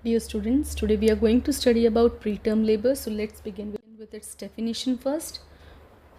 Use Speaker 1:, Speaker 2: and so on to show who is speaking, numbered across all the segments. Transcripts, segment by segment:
Speaker 1: Dear students, today we are going to study about preterm labor. So let's begin with its definition first.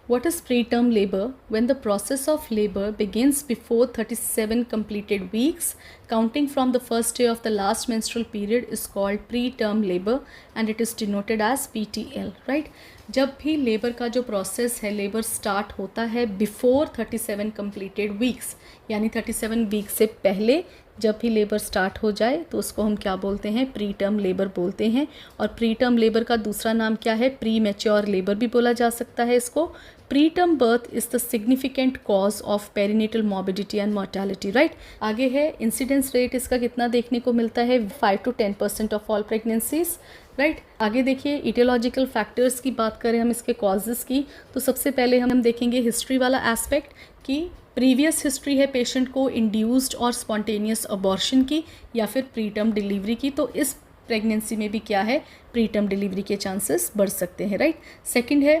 Speaker 1: What is preterm labor? When the process of labor begins before 37 completed weeks, counting from the first day of the last menstrual period, is called preterm labor and it is denoted as PTL, right? जब भी labour का जो process है labour start होता है before 37 completed weeks, यानी 37 week से पहले जब भी लेबर स्टार्ट हो जाए तो उसको हम क्या बोलते हैं? प्री टर्म लेबर बोलते हैं। और प्री टर्म लेबर का दूसरा नाम क्या है? प्री मैच्योर लेबर भी बोला जा सकता है इसको। Pre term birth is the significant cause of perinatal morbidity and mortality, right. आगे है इंसिडेंस रेट, इसका कितना देखने को मिलता है? 5 to 10% of all pregnancies, right. आगे देखिए इटियोलॉजिकल फैक्टर्स की बात करें हम इसके कॉजेज़ की, तो सबसे पहले हम देखेंगे हिस्ट्री वाला एस्पेक्ट कि प्रीवियस हिस्ट्री है पेशेंट को इंड्यूस्ड और स्पॉन्टेनियस अबॉर्शन की या फिर प्रीटर्म डिलीवरी की, तो इस प्रेगनेंसी में भी क्या है? प्रीटर्म डिलीवरी के चांसेस बढ़ सकते हैं, राइट। सेकंड है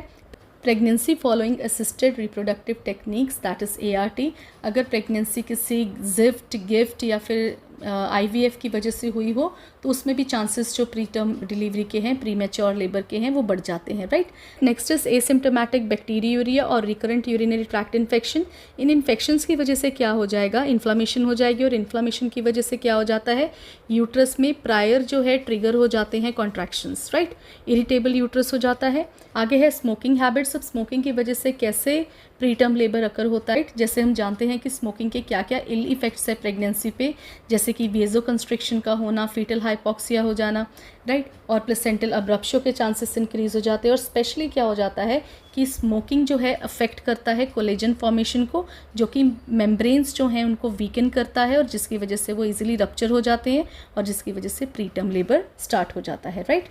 Speaker 1: pregnancy following assisted reproductive techniques, that is ART। अगर प्रेगनेंसी किसी जिफ्ट, गिफ्ट या फिर IVF की वजह से हुई हो तो उसमें भी चांसेस जो प्रीटर्म डिलीवरी के हैं, प्री मैच्योर लेबर के हैं, वो बढ़ जाते हैं, right. Next is asymptomatic bacteriuria और रिकरेंट यूरिनरी ट्रैक्ट इन्फेक्शन। इन इन्फेक्शंस की वजह से क्या हो जाएगा? इन्फ्लामेशन हो जाएगी और इन्फ्लामेशन की वजह से क्या हो जाता है? यूट्रस में प्रायर जो है ट्रिगर हो जाते हैं कॉन्ट्रैक्शंस, राइट। इरिटेबल यूट्रस हो जाता है। आगे है स्मोकिंग हैबिट्स। अब स्मोकिंग की वजह से कैसे प्रीटर्म लेबर अकर होता है? जैसे हम जानते हैं कि स्मोकिंग के क्या क्या इल इफेक्ट्स है प्रेगनेंसी पे, जैसे कि वेजो कंस्ट्रिक्शन का होना, फीटल हाइपोक्सिया हो जाना, राइट, और प्लेसेंटल अब्रप्शन के चांसेस इंक्रीज हो जाते हैं। और स्पेशली क्या हो जाता है कि स्मोकिंग जो है अफेक्ट करता है कोलेजन फॉर्मेशन को, जो कि मेम्ब्रेन्स जो हैं उनको वीकन करता है और जिसकी वजह से वो इजीली रप्चर हो जाते हैं और जिसकी वजह से प्रीटर्म लेबर स्टार्ट हो जाता है, right.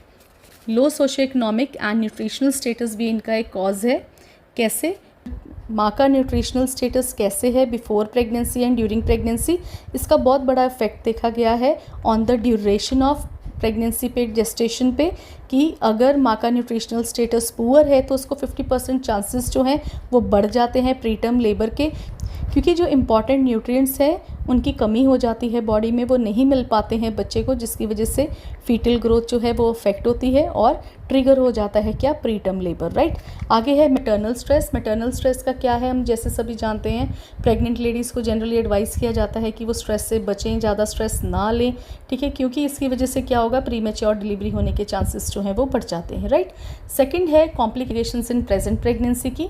Speaker 1: Low socio economic and nutritional status भी इनका एक कॉज है। कैसे? माँ का न्यूट्रिशनल स्टेटस कैसे है before pregnancy and during pregnancy, इसका बहुत बड़ा इफेक्ट देखा गया है on the duration of pregnancy पे, जेस्टेशन पे, कि अगर माँ का न्यूट्रिशनल स्टेटस पुअर है तो उसको 50% चांसेस जो हैं वो बढ़ जाते हैं प्रीटर्म लेबर के, क्योंकि जो इम्पॉर्टेंट न्यूट्रिएंट्स हैं उनकी कमी हो जाती है बॉडी में, वो नहीं मिल पाते हैं बच्चे को, जिसकी वजह से फीटल ग्रोथ जो है वो अफेक्ट होती है और ट्रिगर हो जाता है क्या? Preterm labour, right. आगे है मैटरनल स्ट्रेस। मैटरनल स्ट्रेस का क्या है? हम जैसे सभी जानते हैं प्रेग्नेंट लेडीज़ को जनरली एडवाइस किया जाता है कि वो स्ट्रेस से बचें, ज़्यादा स्ट्रेस ना लें, ठीक है, क्योंकि इसकी वजह से क्या होगा? प्री मैच्योर डिलीवरी होने के चांसेस जो हैं वो बढ़ जाते हैं, राइट। सेकेंड है कॉम्प्लिकेशंस इन प्रेजेंट प्रेगनेंसी की।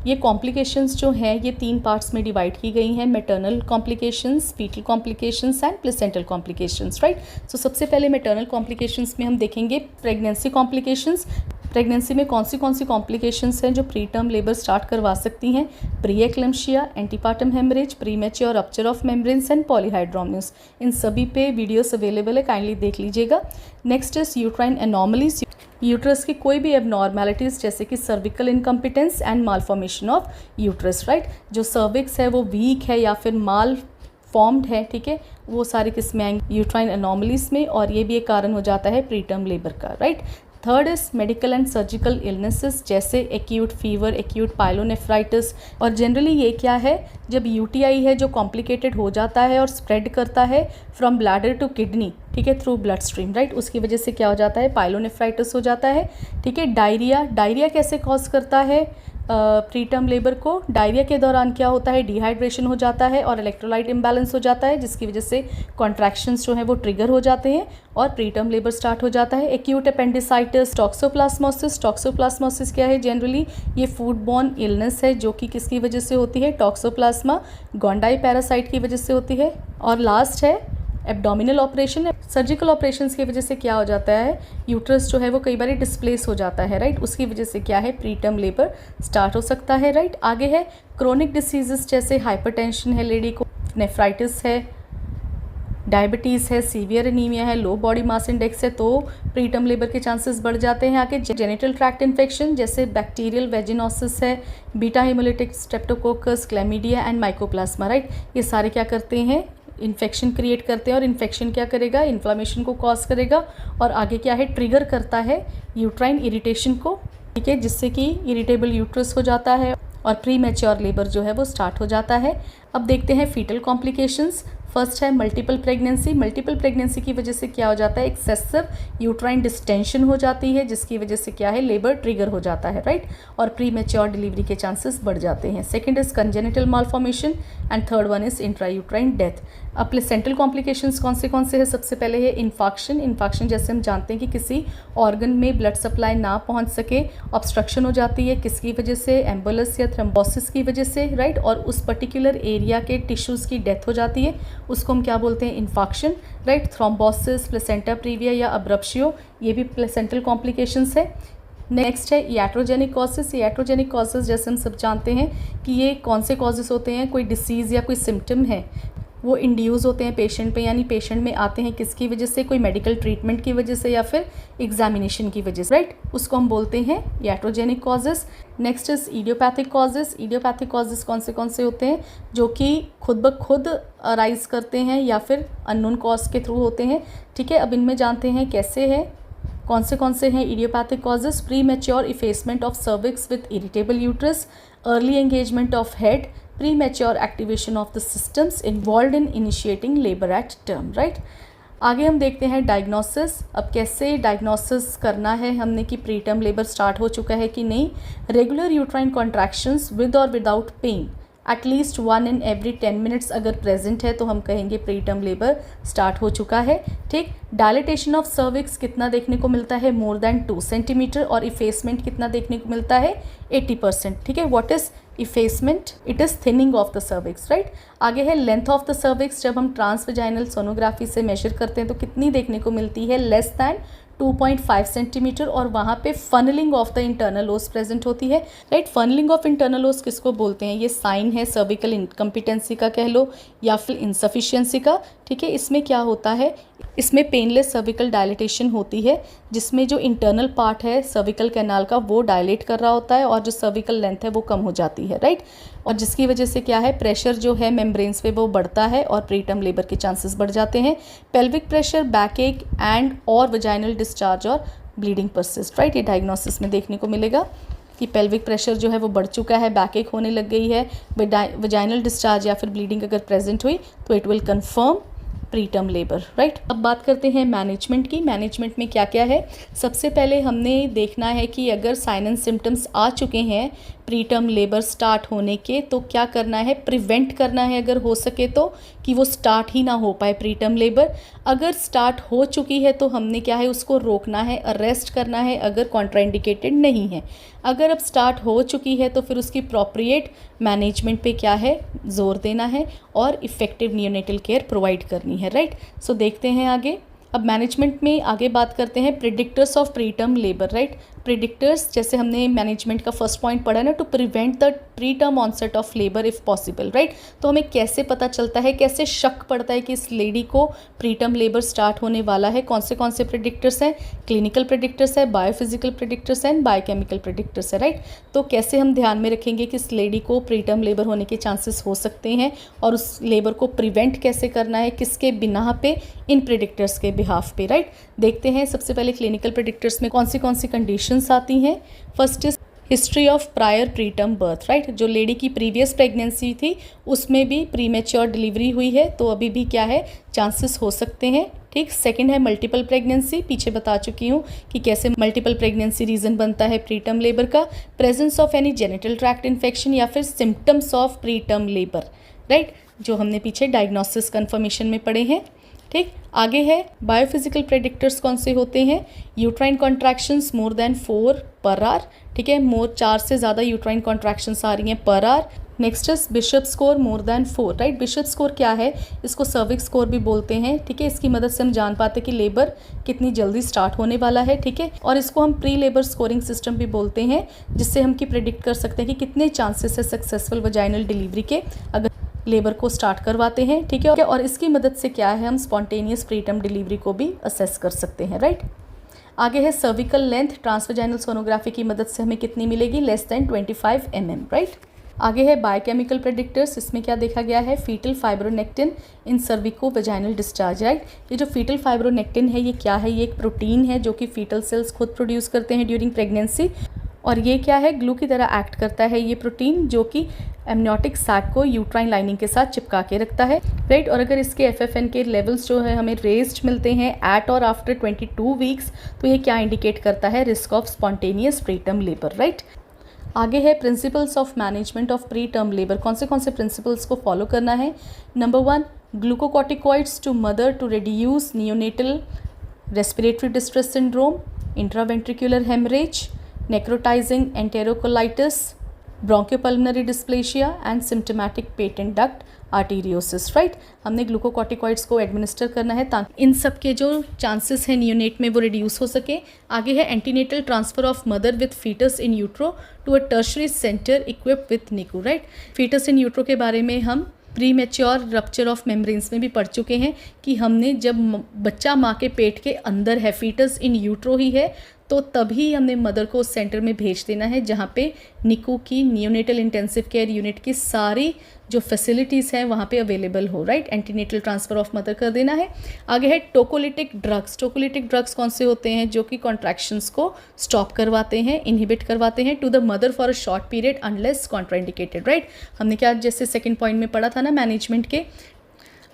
Speaker 1: ये कॉम्प्लिकेशंस जो हैं ये 3 पार्ट्स में डिवाइड की गई हैं: maternal complications, fetal complications and placental complications, right. So सबसे पहले मैटरनल कॉम्प्लिकेशंस में हम देखेंगे प्रेगनेंसी कॉम्प्लिकेशंस। प्रेगनेंसी में कौन सी कॉम्प्लिकेशंस हैं जो प्रीटर्म लेबर स्टार्ट करवा सकती हैं? Pre eclampsia, antepartum haemorrhage, premature rupture of membranes and polyhydramnios. इन सभी पे वीडियोस अवेलेबल है, काइंडली देख लीजिएगा। Next is uterine anomalies. Uterus की कोई भी एबनॉर्मेलिटीज़ जैसे कि cervical incompetence and malformation of uterus, right. जो सर्विक्स है वो वीक है या फिर माल फॉर्म्ड है, ठीक है, वो सारी किस्में आएंगी यूट्राइन एनॉमलीज में और ये भी एक कारण हो जाता है प्रीटर्म लेबर का, right. Third is medical and surgical illnesses जैसे एक्यूट फीवर, एक्यूट पाइलोनेफ्राइटिस। और जनरली ये क्या है? जब UTI है जो कॉम्प्लिकेटेड हो जाता है और स्प्रेड करता है फ्रॉम ब्लैडर टू किडनी, ठीक है, थ्रू ब्लड स्ट्रीम, राइट, उसकी वजह से क्या हो जाता है? पाइलोनेफ्राइटिस हो जाता है, ठीक है। डायरिया कैसे कॉज करता है प्रीटर्म लेबर को? डायरिया के दौरान क्या होता है? डिहाइड्रेशन हो जाता है और इलेक्ट्रोलाइट इम्बैलेंस हो जाता है, जिसकी वजह से कॉन्ट्रैक्शंस जो हैं वो ट्रिगर हो जाते हैं और प्रीटर्म लेबर स्टार्ट हो जाता है। Acute appendicitis, toxoplasmosis. टॉक्सोप्लाज्मोसिस क्या है? जनरली ये फूड बॉर्न इलनेस है जो कि किसकी वजह से होती है? टॉक्सोप्लाज्मा गोंडाई पैरासाइट की वजह से होती है। और लास्ट है एब्डोमिनल ऑपरेशन। सर्जिकल ऑपरेशंस की वजह से क्या हो जाता है? यूट्रस जो है वो कई बार डिस्प्लेस हो जाता है, राइट, उसकी वजह से क्या है? प्रीटर्म लेबर स्टार्ट हो सकता है, राइट। आगे है क्रोनिक डिसीजेस जैसे हाइपरटेंशन है लेडी को, नेफ्राइटिस है, डायबिटीज़ है, सीवियर एनीमिया है, लो बॉडी मास इंडेक्स है, तो प्रीटर्म लेबर के चांसेस बढ़ जाते हैं। आगे जेनिटल ट्रैक्ट इन्फेक्शन जैसे बैक्टीरियल वेजिनोसिस है, beta hemolytic Streptococcus, chlamydia and mycoplasma, right, ये सारे क्या करते हैं? इन्फेक्शन क्रिएट करते हैं और इन्फेक्शन क्या करेगा? इन्फ्लामेशन को कॉज करेगा और आगे क्या है? ट्रिगर करता है यूट्राइन इरिटेशन को, ठीक है, जिससे कि इरिटेबल यूट्रस हो जाता है और प्री मैच्योर लेबर जो है वो स्टार्ट हो जाता है। अब देखते हैं फीटल कॉम्प्लिकेशंस। फर्स्ट है मल्टीपल प्रेगनेंसी। मल्टीपल प्रेगनेंसी की वजह से क्या हो जाता है, एक्सेसिव यूट्राइन डिस्टेंशन हो जाती है, जिसकी वजह से क्या है, लेबर ट्रिगर हो जाता है, राइट, और प्री मैच्योर डिलीवरी के चांसेस बढ़ जाते हैं। Second is congenital malformation and third one is intrauterine death. अब प्लेसेंटल कॉम्प्लिकेशंस कौन से हैं, सबसे पहले है इन्फाक्शन। इन्फाक्शन जैसे हम जानते हैं कि किसी ऑर्गन में ब्लड सप्लाई ना पहुंच सके, ऑब्स्ट्रक्शन हो जाती है, किसकी वजह से, एम्बुलस या थ्रोम्बोसिस की वजह से, राइट, और उस पर्टिकुलर एरिया के टिश्यूज़ की डेथ हो जाती है, उसको हम क्या बोलते हैं, infarction, right. Thrombosis, placenta previa या अब्रप्शियो, ये भी प्लेसेंटल कॉम्प्लिकेशंस है। नेक्स्ट है iatrogenic कॉजेस। iatrogenic कॉजेस जैसे हम सब जानते हैं कि ये कौन से कॉजेस होते हैं, कोई डिसीज़ या कोई सिम्टम है वो इंड्यूस होते हैं पेशेंट पे, यानी पेशेंट में आते हैं किसकी वजह से, कोई मेडिकल ट्रीटमेंट की वजह से या फिर एग्जामिनेशन की वजह से, राइट, उसको हम बोलते हैं iatrogenic causes. Next is idiopathic causes. Idiopathic causes कौन से होते हैं, जो कि खुद ब खुद अराइज करते हैं या फिर अननोन कॉज के थ्रू होते हैं, ठीक है। अब इनमें जानते हैं कैसे है, कौन से हैं idiopathic causes. Pre mature effacement of cervix with irritable uterus, early engagement of head, premature activation of the systems involved in initiating labor at term, right। आगे हम देखते हैं डायग्नोसिस। अब कैसे डायग्नोसिस करना है हमने कि प्री टर्म लेबर स्टार्ट हो चुका है कि नहीं। रेगुलर यूट्राइन कॉन्ट्रैक्शंस विद और without pain at least 1 in every 10 minutes अगर प्रेजेंट है तो हम कहेंगे प्री टर्म लेबर स्टार्ट हो चुका है, ठीक। डायलेटेशन ऑफ सर्विक्स कितना देखने को मिलता है, मोर देन 2 सेंटीमीटर, और इफेसमेंट कितना देखने को मिलता है, 80%, ठीक है। What is effacement, it is thinning of the cervix, right. आगे है लेंथ ऑफ द सर्विक्स। जब हम ट्रांसवेजाइनल सोनोग्राफी से मेजर करते हैं तो कितनी देखने को मिलती है, लेस दैन 2.5 सेंटीमीटर, और वहाँ पे फनलिंग ऑफ द इंटरनल ओस प्रेजेंट होती है, राइट। फनलिंग ऑफ इंटरनल ओस किसको बोलते हैं, ये साइन है सर्विकल इनकम्पिटेंसी का कह लो या फिर इनसफिशियंसी का, ठीक है। इसमें क्या होता है, इसमें पेनलेस सर्विकल डायलिटेशन होती है, जिसमें जो इंटरनल पार्ट है सर्विकल कैनाल का वो डायलेट कर रहा होता है और जो सर्विकल लेंथ है वो कम हो जाती है, राइट, और जिसकी वजह से क्या है, प्रेशर जो है मेम्ब्रेन्स पे वो बढ़ता है और प्रीटर्म लेबर के चांसेस बढ़ जाते हैं। पेल्विक प्रेशर, बैक एक एंड और वजाइनल डिस्चार्ज और ब्लीडिंग परसिस्ट, राइट। ये डायग्नोसिस में देखने को मिलेगा कि पेल्विक प्रेशर जो है वो बढ़ चुका है, बैक एक होने लग गई है, वजाइनल डिस्चार्ज या फिर ब्लीडिंग अगर प्रेजेंट हुई तो it will confirm preterm labour, right. अब बात करते हैं मैनेजमेंट की। मैनेजमेंट में क्या क्या है, सबसे पहले हमने देखना है कि अगर साइन एंड सिम्टम्स आ चुके हैं प्रीटर्म लेबर स्टार्ट होने के तो क्या करना है, प्रिवेंट करना है अगर हो सके तो, कि वो स्टार्ट ही ना हो पाए प्रीटर्म लेबर। अगर स्टार्ट हो चुकी है तो हमने क्या है, उसको रोकना है, अरेस्ट करना है अगर कॉन्ट्राइंडिकेटेड नहीं है। अगर अब स्टार्ट हो चुकी है तो फिर उसकी प्रोप्रिएट मैनेजमेंट पे क्या है, जोर देना है और इफ़ेक्टिव नियोनेटल केयर प्रोवाइड करनी है, राइट। सो देखते हैं आगे। अब मैनेजमेंट में आगे बात करते हैं predictors of preterm labour, right. Predictors जैसे हमने मैनेजमेंट का फर्स्ट पॉइंट पढ़ा ना, to prevent the preterm onset of labour if possible, right. तो हमें कैसे पता चलता है, कैसे शक पड़ता है कि इस लेडी को प्रीटर्म लेबर स्टार्ट होने वाला है, कौन से प्रिडिक्टर्स हैं, क्लिनिकल प्रिडिक्टर्स है, बायोफिजिकल प्रिडिक्टर्स हैं, बायोकेमिकल प्रिडिक्टर्स है, राइट। तो कैसे हम ध्यान में रखेंगे कि इस लेडी को प्रीटर्म लेबर होने के चांसेस हो सकते हैं और उस लेबर को प्रिवेंट कैसे करना है, किसके बिना पे, इन प्रिडिक्टर्स के बिहाफ पे, राइट। देखते हैं सबसे पहले क्लिनिकल प्रिडिक्टर्स में कौन सी कंडीशंस आती हैं। First is history of prior preterm birth, right. जो लेडी की प्रीवियस प्रेगनेंसी थी उसमें भी प्रीमेच्योर डिलीवरी हुई है तो अभी भी क्या है, चांसेस हो सकते हैं, ठीक। सेकंड है मल्टीपल प्रेगनेंसी, पीछे बता चुकी हूँ कि कैसे मल्टीपल प्रेगनेंसी रीज़न बनता है प्रीटर्म लेबर का। Presence of any genital tract infection या फिर symptoms of preterm labour, right, जो हमने पीछे डायग्नोसिस कन्फर्मेशन में पढ़े हैं, ठीक। आगे है बायोफिजिकल प्रेडिक्टर्स कौन से होते हैं, uterine contractions more than 4 per hour, ठीक है, 4 से ज़्यादा यूट्राइन कॉन्ट्रैक्शंस आ रही हैं per hour. Next is bishop score more than 4, right. Bishop score क्या है, इसको सर्विक्स स्कोर भी बोलते हैं, ठीक है। इसकी मदद से हम जान पाते हैं कि लेबर कितनी जल्दी स्टार्ट होने वाला है, ठीक है। और इसको हम प्री लेबर स्कोरिंग सिस्टम भी बोलते हैं, जिससे हम प्रेडिक्ट कर सकते हैं कि कितने चांसेस है सक्सेसफुल वजाइनल डिलीवरी के अगर लेबर को स्टार्ट करवाते हैं, ठीक है। और इसकी मदद से क्या है, हम स्पॉन्टेनियस प्रीटर्म डिलीवरी को भी असेस कर सकते हैं, राइट। आगे है सर्विकल लेंथ, ट्रांसवेजाइनल सोनोग्राफी की मदद से हमें कितनी मिलेगी, लेस देन 25 mm, राइट। आगे है बायोकेमिकल प्रेडिक्टर्स, इसमें क्या देखा गया है, फीटल फाइब्रोनेक्टिन इन सर्विको वेजाइनल डिस्चार्ज, राइट। ये जो फीटल फाइब्रोनेक्टिन है ये क्या है, ये एक प्रोटीन है जो कि फीटल सेल्स खुद प्रोड्यूस करते हैं ड्यूरिंग प्रेगनेंसी, और ये क्या है, ग्लू की तरह एक्ट करता है ये प्रोटीन, जो कि एमनियोटिक सैक को यूट्राइन लाइनिंग के साथ चिपका के रखता है, राइट। और अगर इसके FFN के लेवल्स जो है हमें रेज्ड मिलते हैं एट और आफ्टर 22 वीक्स, तो ये क्या इंडिकेट करता है? Risk of spontaneous preterm labour, right. आगे है principles of management of preterm labour. कौन से प्रिंसिपल्स को फॉलो करना है? Number 1, glucocorticoids to mother to reduce neonatal respiratory distress syndrome, intraventricular haemorrhage, necrotising enterocolitis, bronchopulmonary dysplasia and symptomatic patent duct arteriosus, right. हमने glucocorticoids को administer करना है ताकि इन सब के जो चांसेस हैं नियोनेट में वो रिड्यूस हो सके। आगे है antenatal transfer of mother with fetus in utero to a tertiary centre equipped with NICU, right. Fetus in utero के बारे में हम premature rupture of membranes में भी पढ़ चुके हैं कि हमने जब बच्चा माँ के पेट के अंदर है, फीटस इन यूट्रो ही है, तो तभी हमने मदर को उस सेंटर में भेज देना है जहाँ पे निकू की, नियोनेटल इंटेंसिव केयर यूनिट की सारी जो फैसिलिटीज़ हैं वहाँ पे अवेलेबल हो, right. Antenatal transfer of mother कर देना है। आगे है टोकोलिटिक ड्रग्स। टोकोलिटिक ड्रग्स कौन से होते हैं? जो कि कॉन्ट्रैक्शंस को स्टॉप करवाते हैं, इनहिबिट करवाते हैं to the mother for a short period unless contraindicated, right. हमने क्या जैसे सेकेंड पॉइंट में पढ़ा था ना मैनेजमेंट के,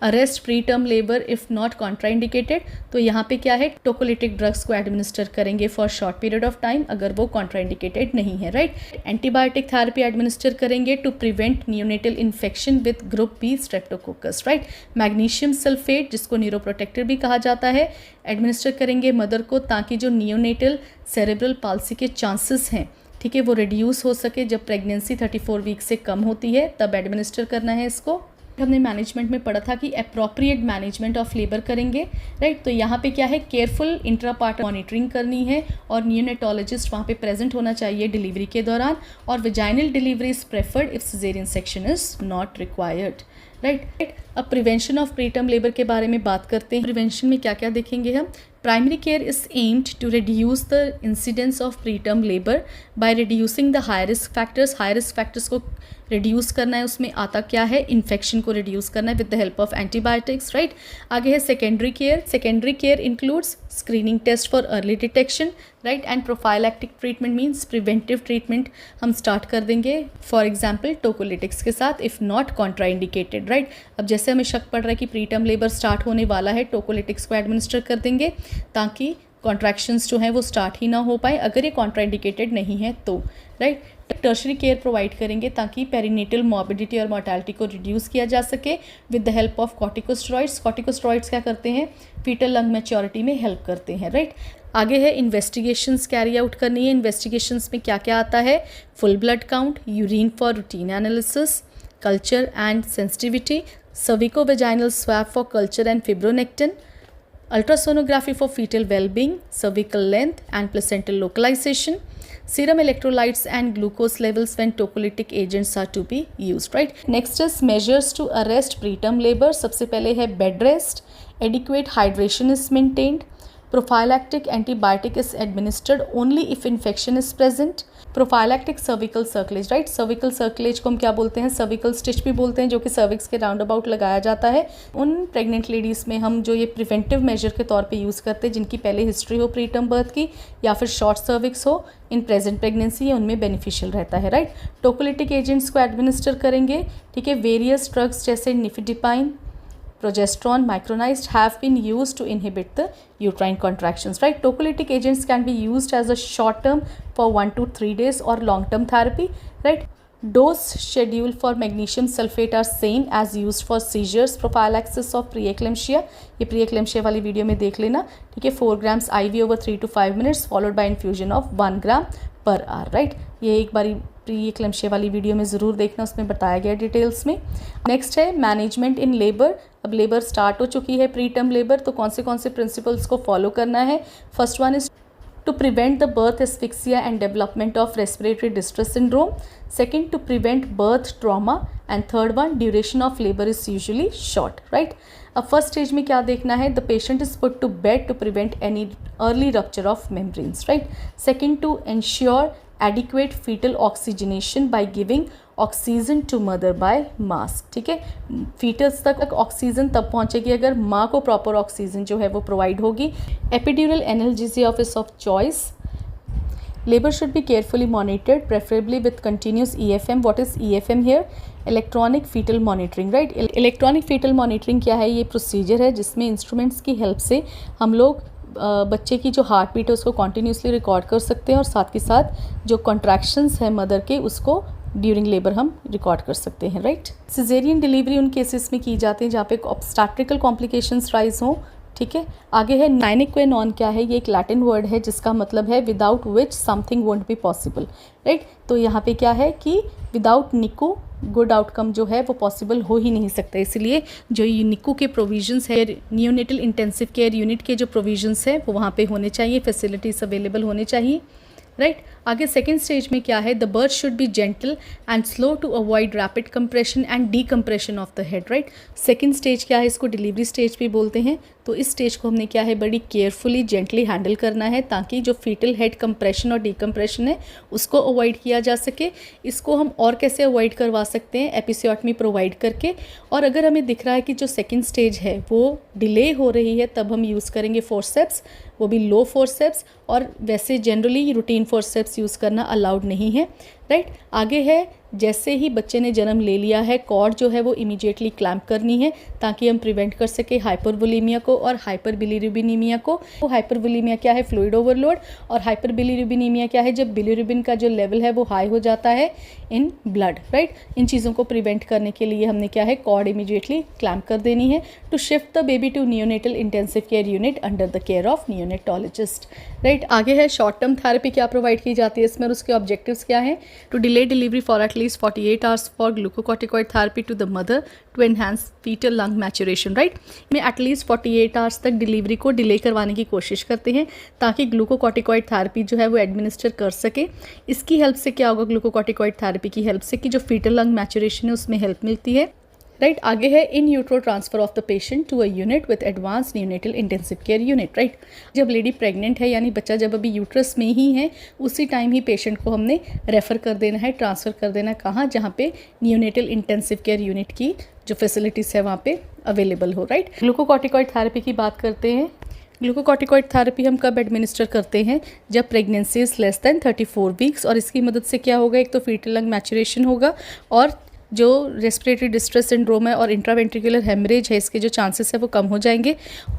Speaker 1: arrest preterm labour if not contraindicated, तो यहाँ पे क्या है? टोकोलिटिक ड्रग्स को एडमिनिस्टर करेंगे for short period of time अगर वो कॉन्ट्राइंडिकेटेड नहीं है, राइट। एंटीबायोटिक थेरेपी एडमिनिस्टर करेंगे to prevent neonatal infection with group B streptococcus, right. Magnesium sulphate, जिसको न्यूरोप्रोटेक्टर भी कहा जाता है, एडमिनिस्टर करेंगे मदर को ताकि जो नियोनेटल सेरेब्रल पाल्सी के चांसेस हैं, ठीक है, वो रिड्यूस हो सके। जब प्रेगनेंसी 34 वीक से कम होती है तब एडमिनिस्टर करना है इसको। हमने मैनेजमेंट में पढ़ा था कि अप्रोप्रिएट मैनेजमेंट ऑफ लेबर करेंगे, राइट। तो यहाँ पे क्या है? केयरफुल इंट्रापार्टल मॉनिटरिंग करनी है और नियोनेटोलॉजिस्ट वहाँ पे प्रेजेंट होना चाहिए डिलीवरी के दौरान, और vaginal delivery is preferred if caesarean section is not required, right. अब प्रिवेंशन ऑफ प्रीटर्म लेबर के बारे में बात करते हैं। प्रिवेंशन में क्या क्या देखेंगे हम? Primary care is aimed to reduce the incidence of preterm labour by reducing the high risk factors. High risk factors को रिड्यूस करना है, उसमें आता क्या है? इन्फेक्शन को रिड्यूस करना है with the help of antibiotics, right. आगे है secondary care. Secondary care includes screening test for early detection, right, and prophylactic treatment means preventive treatment हम स्टार्ट कर देंगे, फॉर एग्जाम्पल टोकोलिटिक्स के साथ इफ़ नॉट कॉन्ट्राइंडिकेटेड, राइट। अब जैसे हमें शक पड़ रहा है कि प्रीटर्म लेबर स्टार्ट होने वाला है, टोकोलिटिक्स को एडमिनिस्टर कर देंगे ताकि कॉन्ट्रैक्शंस जो हैं वो स्टार्ट ही ना हो पाए अगर ये कॉन्ट्राइंडिकेटेड नहीं है तो, राइट। टर्शरी केयर प्रोवाइड करेंगे ताकि पेरिनेटल मॉर्बिडिटी और मोर्टेलिटी को रिड्यूस किया जा सके with the help of corticosteroids. Corticosteroids क्या करते हैं? फीटल लंग मैच्योरिटी में हेल्प करते हैं, राइट। आगे है इन्वेस्टिगेशंस कैरी आउट करनी है। इन्वेस्टिगेशंस में क्या क्या आता है? Full blood count, urine for routine analysis, culture and sensitivity, cervicovaginal swab for culture and fibronectin, ultrasonography for fetal well-being, cervical length and placental localization, serum electrolytes and glucose levels when tocolytic agents are to be used, right. Next is measures to arrest preterm labor. सबसे पहले है bed rest, adequate hydration is maintained, prophylactic antibiotic is administered only if infection is present, prophylactic cervical cerclage, right. Cervical cerclage को हम क्या बोलते हैं? Cervical stitch भी बोलते हैं, जो कि सर्विक्स के राउंड अबाउट लगाया जाता है। उन प्रेग्नेंट लेडीज़ में हम जो ये प्रिवेंटिव मेजर के तौर पे यूज़ करते हैं जिनकी पहले हिस्ट्री हो प्रीटर्म बर्थ की या फिर शॉर्ट सर्विक्स हो इन प्रेजेंट प्रेगनेंसी, है उनमें बेनिफिशियल रहता है, राइट। टोकोलिटिक एजेंट्स को एडमिनिस्टर करेंगे, ठीक है। वेरियस ड्रग्स जैसे निफिडिपाइन, progesterone, micronized have been used to inhibit the uterine contractions, right. Tocolytic agents can be used as a short term for 1 to 3 days or long term therapy, right. Dose schedule for magnesium sulfate are same as used for seizures, prophylaxis of preeclampsia, ये preeclampsia वाली video में देख लेना, ठीक है। 4 grams IV over 3 to 5 minutes followed by infusion of 1 gram per hour, right. ये एक बारी प्री एक्लेम्शिया वाली वीडियो में ज़रूर देखना, उसमें बताया गया डिटेल्स में। नेक्स्ट है मैनेजमेंट इन लेबर। अब लेबर स्टार्ट हो चुकी है, प्री टर्म लेबर, तो कौन से प्रिंसिपल्स को फॉलो करना है? First one is to prevent the birth asphyxia and development of respiratory distress syndrome, second to prevent birth trauma, and third one duration of labor is usually short, right. अब first stage में क्या देखना है? The patient is put to bed to prevent any early rupture of membranes, right. Second, to ensure adequate fetal oxygenation by giving oxygen to mother by mask, ठीक है. Foetus तक oxygen तब पहुंचेगी अगर माँ को प्रॉपर ऑक्सीजन जो है वो प्रोवाइड होगी. Epidural analgesia of choice, Labor should be carefully monitored, preferably with continuous EFM. What is EFM here? Electronic foetal monitoring, right. Electronic foetal monitoring क्या है? ये प्रोसीजर है जिसमें इंस्ट्रूमेंट्स की हेल्प से हम लोग बच्चे की जो हार्ट बीट है उसको कॉन्टीन्यूसली रिकॉर्ड कर सकते हैं और साथ के साथ जो कॉन्ट्रैक्शंस है मदर के उसको ड्यूरिंग लेबर हम रिकॉर्ड कर सकते हैं, राइट। सिजेरियन डिलीवरी उन केसेस में की जाती है जहाँ पे ऑब्स्टैट्रिकल कॉम्प्लिकेशंस राइज हों, ठीक है। आगे है नाइने क्वे नॉन। क्या है? ये एक लैटिन वर्ड है जिसका मतलब है without which something won't be possible, right. तो यहाँ पे क्या है कि विदाउट निको गुड आउटकम जो है वो पॉसिबल हो ही नहीं सकता, इसलिए जो ये निको के प्रोविजंस है, नियोनेटल इंटेंसिव केयर यूनिट के जो प्रोविजंस है वो वहाँ पे होने चाहिए, फैसिलिटीज़ अवेलेबल होने चाहिए, राइट। आगे सेकेंड स्टेज में क्या है? The birth should be gentle and slow to avoid rapid compression and decompression of the head, right. Second stage क्या है? इसको डिलीवरी स्टेज भी बोलते हैं। तो इस स्टेज को हमने क्या है बड़ी केयरफुली जेंटली हैंडल करना है ताकि जो फीटल हेड कंप्रेशन और डीकम्प्रेशन है उसको अवॉइड किया जा सके। इसको हम और कैसे अवॉइड करवा सकते हैं? एपिसियोटमी प्रोवाइड करके। और अगर हमें दिख रहा है कि जो सेकेंड स्टेज है वो डिले हो रही है तब हम यूज़ करेंगे फोर्सेप्स, वो भी लो फोर्सेप्स, और वैसे जनरली रूटीन फोर्सेप्स यूज़ करना अलाउड नहीं है, राइट। आगे है जैसे ही बच्चे ने जन्म ले लिया है कॉर्ड जो है वो इमीडिएटली क्लैम्प करनी है ताकि हम प्रिवेंट कर सके हाइपरवोलेमिया को और हाइपरबिलीरुबिनीमिया को। तो हाइपरवोलेमिया क्या है? फ्लूइड ओवरलोड, और हाइपरबिलीरुबिनीमिया क्या है? जब बिलीरुबिन का जो लेवल है वो हाई हो जाता है इन ब्लड, राइट। इन चीज़ों को प्रिवेंट करने के लिए हमने क्या है कॉर्ड इमीडिएटली क्लैम्प कर देनी है। To shift the baby to neonatal intensive care unit under the care of neonatologist, right. आगे है शॉर्ट टर्म थेरेपी क्या प्रोवाइड की जाती है इसमें और उसके ऑब्जेक्टिव्स क्या है? To delay delivery for at least 48 hours for glucocorticoid therapy to the mother to enhance fetal lung maturation, right। में एटलीस्ट 48 hours तक डिलीवरी को डिले करवाने की कोशिश करते हैं ताकि ग्लूकोकॉर्टिकॉइड थेरेपी जो है वो एडमिनिस्टर कर सके। इसकी हेल्प से क्या होगा? ग्लूकोकॉर्टिकॉइड थेरेपी की हेल्प से कि जो फीटल लंग मैचुरेशन है उसमें हेल्प मिलती है, राइट। आगे है in utero transfer of the patient to a unit with advance neonatal intensive care unit, right. जब लेडी प्रेग्नेंट है यानी बच्चा जब अभी यूट्रस में ही है उसी टाइम ही पेशेंट को हमने रेफ़र कर देना है, ट्रांसफ़र कर देना कहाँ? जहाँ पे न्यूनेटल इंटेंसिव केयर यूनिट की जो फैसिलिटीज़ है वहाँ पे अवेलेबल हो, राइट। ग्लूकोकॉर्टिकॉइड थेरेपी की बात करते हैं। ग्लूकोकॉर्टिकॉइड थेरेपी हम कब एडमिनिस्टर करते हैं? जब pregnancy is less than 34 weeks, और इसकी मदद से क्या होगा? एक तो फीटल लंग मैचुरेशन होगा और जो रेस्पिरेटरी डिस्ट्रेस सिंड्रोम है और इंट्रावेंट्रिकुलर हेमरेज है इसके जो चांसेस है वो कम हो जाएंगे।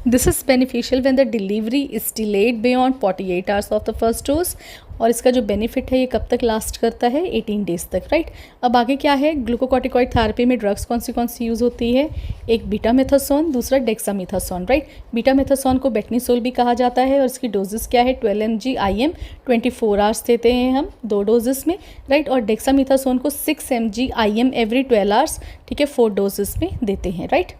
Speaker 1: This is beneficial when the delivery is delayed beyond 48 hours of the first dose, और इसका जो बेनिफिट है ये कब तक लास्ट करता है? 18 days तक, राइट। अब आगे क्या है? ग्लूकोकॉर्टिकॉइड थेरेपी में ड्रग्स कौन सी यूज़ होती है? एक बीटामेथासोन, दूसरा डेक्सामेथासोन, राइट। बीटामेथासोन को बेटनीसोल भी कहा जाता है और इसकी डोजेस क्या है? 12 mg IM 24 hours देते हैं हम 2 डोजेस में, राइट। और डेक्सामेथासोन को 6 mg IM एवरी 12 hours, ठीक है, 4 डोजेस में देते हैं, राइट।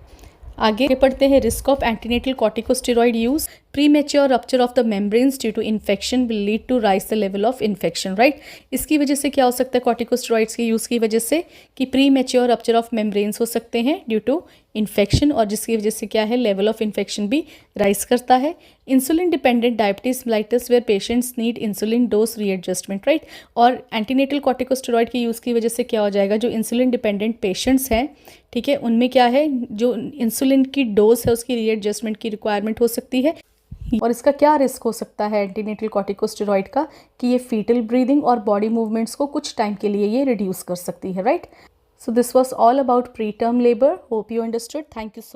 Speaker 1: आगे पढ़ते हैं risk of antenatal corticosteroid use. Premature rupture of the membranes due to infection will lead to rise the level of infection, right. इसकी वजह से क्या हो सकता है? कॉर्टिकोस्टेरॉइड्स के यूज़ की वजह से कि प्रीमेच्योर रप्चर ऑफ मेम्ब्रेन्स हो सकते हैं ड्यू टू इन्फेक्शन, और जिसकी वजह से क्या है लेवल ऑफ इन्फेक्शन भी राइज करता है। Insulin dependent diabetes mellitus where patients need insulin dose readjustment, right. और एंटीनेटल कॉर्टिकोस्टेरॉइड के यूज़ की वजह से क्या हो जाएगा? जो इंसुलिन डिपेंडेंट पेशेंट्स हैं, ठीक है, उनमें क्या है जो इंसुलिन की डोज है उसकी रीएडजस्टमेंट की रिक्वायरमेंट हो सकती है। और इसका क्या रिस्क हो सकता है एंटीनेटल कॉर्टिकोस्टेरॉइड का? कि ये फीटल ब्रीदिंग और बॉडी मूवमेंट्स को कुछ टाइम के लिए ये रिड्यूस कर सकती है, right. So this was all about pre term labour. Hope you understood. Thank you so